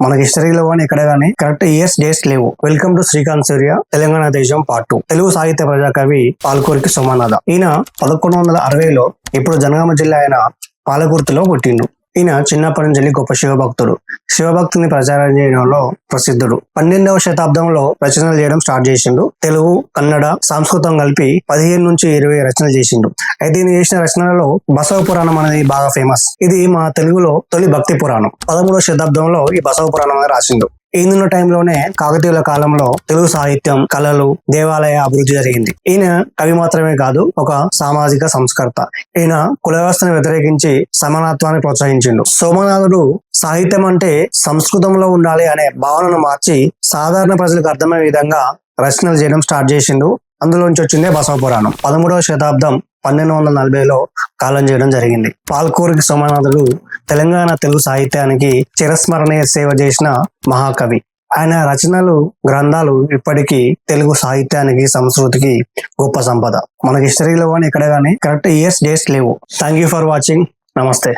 మనకి హిస్టరీలో కానీ ఎక్కడ కానీ కరెక్ట్ ఇయర్స్ డేట్స్ లేవు. వెల్కమ్ టు శ్రీకాంత్ సూర్య తెలంగాణ దేశం పార్ట్ 2. తెలుగు సాహిత్య ప్రజాకవి పాల్కురికి సోమనాథ. ఈయన 1160లో ఇప్పుడు జనగామ జిల్లా అయిన పాలకుర్తిలో పుట్టిండు. ఈయన చిన్నప్పటి నుంచి గొప్ప శివభక్తుడు. శివభక్తిని ప్రచారం చేయడంలో ప్రసిద్ధుడు. 12వ శతాబ్దంలో రచనలు చేయడం స్టార్ట్ చేసిండు. తెలుగు, కన్నడ, సంస్కృతం కలిపి 15 నుంచి 20 రచనలు చేసిండు. అయితే ఈయన చేసిన రచనలలో బసవ పురాణం అనేది బాగా ఫేమస్. ఇది మన తెలుగులో తొలి భక్తి పురాణం. 13వ శతాబ్దంలో ఈ బసవ పురాణం అనేది రాసిండు. ఈయన టైంలోనే కాకతీయుల కాలంలో తెలుగు సాహిత్యం, కళలు, దేవాలయ అభివృద్ధి జరిగింది. ఈయన కవి మాత్రమే కాదు, ఒక సామాజిక సంస్కర్త. ఈయన కుల వ్యవస్థను వ్యతిరేకించి సమానత్వాన్ని ప్రోత్సహించిండు. సోమనాథుడు సాహిత్యం అంటే సంస్కృతంలో ఉండాలి అనే భావనను మార్చి సాధారణ ప్రజలకు అర్థమయ్యే విధంగా రచనలు చేయడం స్టార్ట్ చేసిండు. అందులోంచి వచ్చిందే బసవ పురాణం. 13వ శతాబ్దం 1240లో కాలం చేయడం జరిగింది. పాల్కురికి సోమనాథుడు తెలంగాణ తెలుగు సాహిత్యానికి చిరస్మరణీయ సేవ చేసిన మహాకవి. ఆయన రచనలు, గ్రంథాలు ఇప్పటికీ తెలుగు సాహిత్యానికి, సంస్కృతికి గొప్ప సంపద. మనకి హిస్టరీలో కానీ ఎక్కడ కానీ కరెక్ట్ ఇయర్స్ డేట్స్ లేవు. Thank you for watching. నమస్తే.